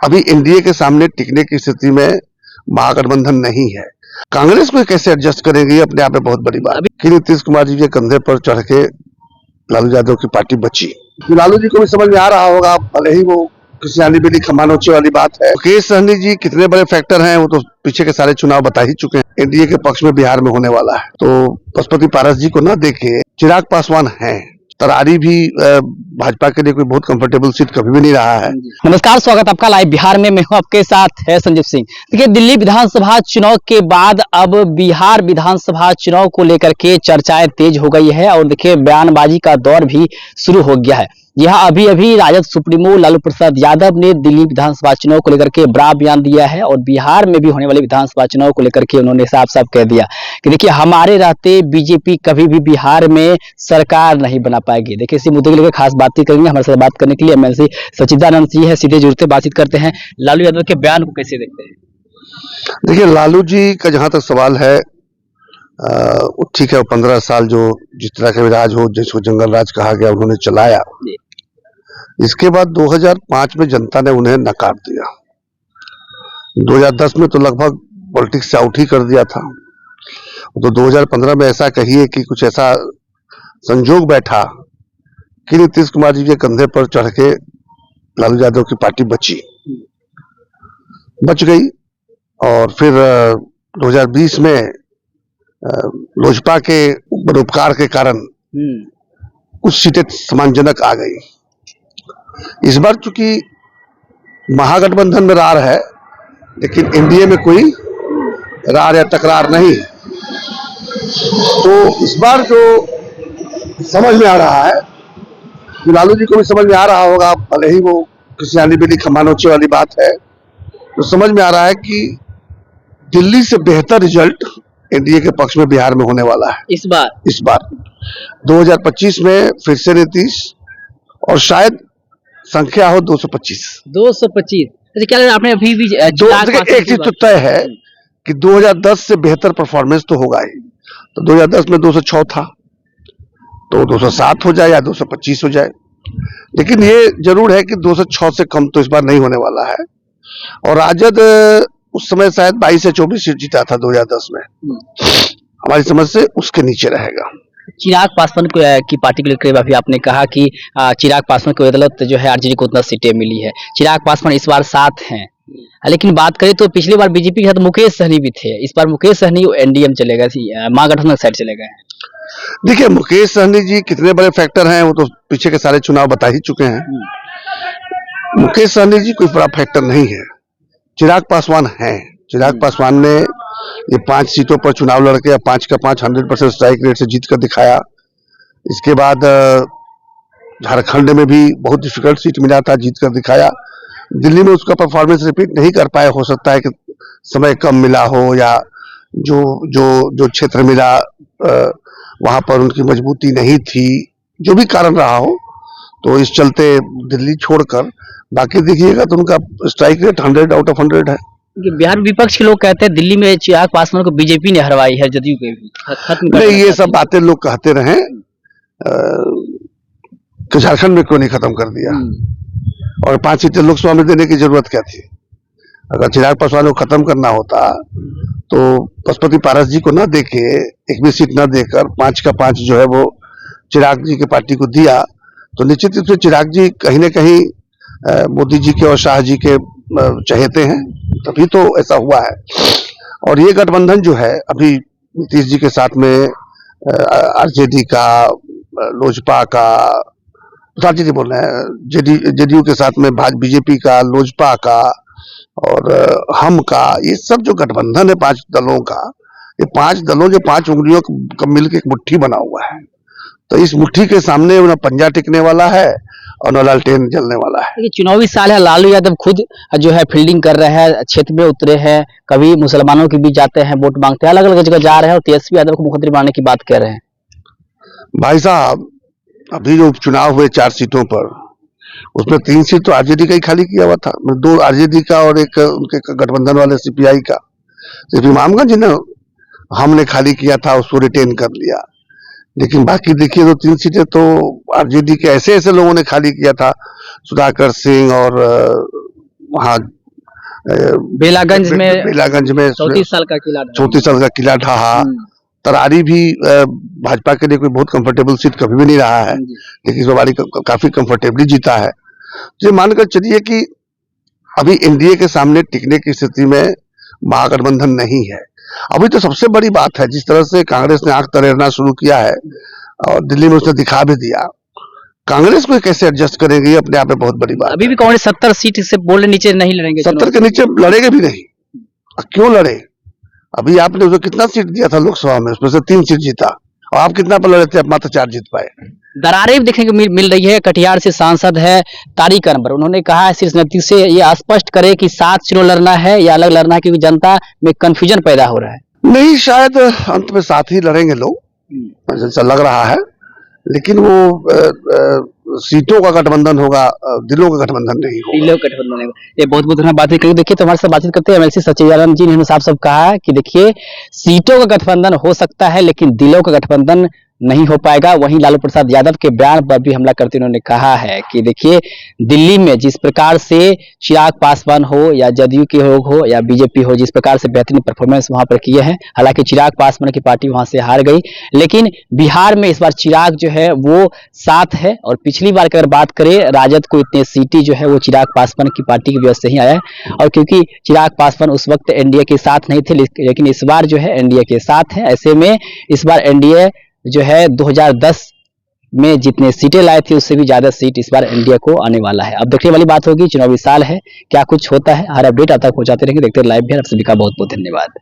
अभी एनडीए के सामने टिकने की स्थिति में महागठबंधन नहीं है। कांग्रेस को कैसे एडजस्ट करेंगे ये अपने आप में बहुत बड़ी बात है कि नीतीश कुमार जी के कंधे पर चढ़ के लालू यादव की पार्टी बची। लालू जी को भी समझ में आ रहा होगा, भले ही वो किसी आनी बेली खमानोचे वाली बात है। मुकेश सहनी जी कितने बड़े फैक्टर हैं वो तो पीछे के सारे चुनाव बता ही चुके हैं। एनडीए के पक्ष में बिहार में होने वाला है, तो पशुपति पारस जी को ना देखे, चिराग पासवान है। तरारी भी भाजपा के लिए कोई बहुत कंफर्टेबल सीट कभी भी नहीं रहा है। नमस्कार, स्वागत आपका लाइव बिहार में। मैं हूं आपके साथ है संजीव सिंह। देखिए, दिल्ली विधानसभा चुनाव के बाद अब बिहार विधानसभा चुनाव को लेकर के चर्चाएं तेज हो गई है और देखिए बयानबाजी का दौर भी शुरू हो गया है। यहाँ अभी अभी राजद सुप्रीमो लालू प्रसाद यादव ने दिल्ली विधानसभा चुनाव को लेकर के बड़ा बयान दिया है और बिहार में भी होने वाले विधानसभा चुनाव को लेकर के उन्होंने साफ साफ कह दिया कि देखिए हमारे रहते बीजेपी कभी भी बिहार में सरकार नहीं बना पाएगी। देखिए, इसी मुद्दे को लेकर खास बातचीत करेंगे। हमारे साथ बात करने के लिए एमएलसी सचिदानंद जी है, सीधे जुड़ते बातचीत करते हैं। लालू यादव के बयान को कैसे देखते हैं? देखिए, लालू जी का जहां तक सवाल है, ठीक है, 15 साल जो जिस तरह का राज हो, जिसको जंगल राज कहा गया, उन्होंने चलाया। इसके बाद 2005 में जनता ने उन्हें नकार दिया। 2010 में तो लगभग पॉलिटिक्स से आउट ही कर दिया था। तो 2015 में ऐसा कहिए कि कुछ ऐसा संजोग बैठा कि नीतीश कुमार जी के कंधे पर चढ़ के लालू यादव की पार्टी बच गई। और फिर 2020 में लोजपा के उपकार के कारण कुछ सीटें सम्मानजनक आ गई। इस बार चूंकि महागठबंधन में रार है, लेकिन एनडीए में कोई रार या तकरार नहीं, तो इस बार जो समझ में आ रहा है कि लालू जी को भी समझ में आ रहा होगा, भले ही वो किसी आनी बेली खमानोचे वाली बात है, तो समझ में आ रहा है कि दिल्ली से बेहतर रिजल्ट एनडीए के पक्ष में बिहार में होने वाला है। इस बार 2025 में फिर से नीतीश, और शायद संख्या हो 225। अच्छा, क्या लगा आपने अभी भी एक चीज तो तय है कि 2010 से बेहतर परफॉर्मेंस तो होगा ही। तो 2010 में 206 था, तो 207 हो जाए या 225 हो जाए, लेकिन ये जरूर है कि 206 से कम तो इस बार नहीं होने वाला है। और राजद उस समय शायद 22 से 24 सीट जीता था 2010 में, हमारी समझ से उसके नीचे रहेगा। चिराग पासवान की पार्टी को लेकर अभी आपने कहा कि चिराग पासवान की बदौलत जो है आरजेडी को उतना सीटें मिली है। चिराग पासवान इस बार साथ हैं, लेकिन बात करें तो पिछली बार बीजेपी के साथ मुकेश सहनी भी थे। इस बार मुकेश सहनी एनडीए में चले गए, महागठबंधन साइड चले गए हैं। देखिए, मुकेश सहनी जी कितने बड़े फैक्टर हैं वो तो पीछे के सारे चुनाव बता ही चुके हैं। मुकेश सहनी जी कोई बड़ा फैक्टर नहीं है, चिराग पासवान है। चिराग पासवान ने ये 5 सीटों पर चुनाव लड़के 5 का 5 100% स्ट्राइक रेट से जीत कर दिखाया। इसके बाद झारखंड में भी बहुत डिफिकल्ट सीट मिला था, जीत कर दिखाया। दिल्ली में उसका परफॉर्मेंस रिपीट नहीं कर पाए, हो सकता है कि समय कम मिला हो या जो क्षेत्र मिला वहां पर उनकी मजबूती नहीं थी, जो भी कारण रहा हो, तो इस चलते दिल्ली छोड़कर बाकी देखिएगा तो उनका स्ट्राइक रेट 100 आउट ऑफ 100 है। बिहार विपक्ष के लोग कहते हैं दिल्ली में चिराग पासवान को बीजेपी ने हरवाई है, जदयू के भी खत्म नहीं, ये सब बातें लोग कहते रहे कि झारखंड में क्यों नहीं खत्म कर दिया, और 5 सीटें लोकसभा में देने की जरूरत क्या थी? अगर चिराग पासवान को खत्म करना होता तो पशुपति पारस जी को ना देके, एक भी सीट ना देकर 5 का 5 जो है वो चिराग जी की पार्टी को दिया, तो निश्चित रूप से चिराग जी कहीं ना कहीं मोदी जी के और शाह जी के चहेते हैं, तभी तो ऐसा हुआ है। और ये गठबंधन जो है अभी नीतीश जी के साथ में आरजेडी का, लोजपा का, राजनीति बोल रहे हैं, जेडीयू के साथ में बीजेपी का, लोजपा का और हम का, ये सब जो गठबंधन है 5 दलों का, ये 5 दलों जो 5 उंगलियों का मिलकर एक मुट्ठी बना हुआ है। तो इस मुट्ठी के सामने ना पंजा टिकने वाला है और न लालटेन जलने वाला है। ये चुनावी साल है, लालू यादव खुद जो है फील्डिंग कर रहे हैं, क्षेत्र में उतरे हैं, कभी मुसलमानों के बीच जाते हैं, वोट मांगते हैं, अलग अलग जगह जा रहे हैं और तेजस्वी यादव को मुख्यमंत्री बनाने की बात कर रहे हैं। भाई साहब, अभी जो उपचुनाव हुए 4 सीटों पर, उसमें 3 सीट तो आरजेडी का ही खाली किया हुआ था, 2 आरजेडी का और एक उनके गठबंधन वाले सीपीआई का। सिर्फ इमामगंज ने हमने खाली किया था, उसको रिटेन कर लिया, लेकिन बाकी देखिए तो 3 सीटें तो आरजेडी के ऐसे लोगों ने खाली किया था, सुधाकर सिंह और वहाँ बेलागंज में बेलागंज में 34 साल का किला 34 साल का किला ढहा। तरारी भी भाजपा के लिए कोई बहुत कंफर्टेबल सीट कभी भी नहीं रहा है, लेकिन इस बार काफी कंफर्टेबली जीता है। तो ये मानकर चलिए कि अभी एनडीए के सामने टिकने की स्थिति में महागठबंधन नहीं है। अभी तो सबसे बड़ी बात है, जिस तरह से कांग्रेस ने आंख तरेरना शुरू किया है और दिल्ली में उसने दिखा भी दिया, कांग्रेस को कैसे एडजस्ट करेंगे, अपने आप में बहुत बड़ी बात। अभी भी कांग्रेस 70 सीट से बोल नीचे नहीं लड़ेंगे, 70 के नीचे लड़ेगे भी नहीं। क्यों लड़े? अभी आपने उसको कितना सीट दिया था लोकसभा में, उसमें से 3 सीट जीता, और आप कितना पर लड़े थे? आप मात्र 4 जीत पाए। दरारें भी देखने को मिल रही है। कटिहार से सांसद है तारिक अनवर, उन्होंने कहा है शीर्ष नेतृत्व से ये स्पष्ट करे कि साथ चुनाव लड़ना है या अलग लड़ना है, क्योंकि जनता में कंफ्यूजन पैदा हो रहा है। नहीं, शायद अंत में साथ ही लड़ेंगे लोग, जैसा लग रहा है, लेकिन वो सीटों का गठबंधन होगा, दिलों का गठबंधन नहीं होगा। दिलों का गठबंधन होगा। ये बहुत धन्यवाद बात करिए। देखिए, तो हमारे साथ बातचीत करते हैं एमएलसी सचिदानंद जी ने साफ साफ कहा कि देखिए, सीटों का गठबंधन हो सकता है लेकिन दिलों का गठबंधन नहीं हो पाएगा। वहीं लालू प्रसाद यादव के बयान पर भी हमला करते उन्होंने कहा है कि देखिए, दिल्ली में जिस प्रकार से चिराग पासवान हो या जदयू के लोग हो या बीजेपी हो, जिस प्रकार से बेहतरीन परफॉर्मेंस वहां पर किए हैं, हालांकि चिराग पासवान की पार्टी वहां से हार गई, लेकिन बिहार में इस बार चिराग जो है वो साथ है। और पिछली बार की अगर बात करें, राजद को इतने सीटें जो है वो चिराग पासवान की पार्टी की वजह से ही आया है। और क्योंकि चिराग पासवान उस वक्त एनडीए के साथ नहीं थे, लेकिन इस बार जो है एनडीए के साथ है। ऐसे में इस बार एनडीए जो है 2010 में जितने सीटें लाए थे उससे भी ज्यादा सीट इस बार एनडीए को आने वाला है। अब देखने वाली बात होगी, चुनावी साल है, क्या कुछ होता है। हर अपडेट आप तक पहुंचाते रहेंगे। देखते रहिए लाइव भी। आप सभी का बहुत बहुत धन्यवाद।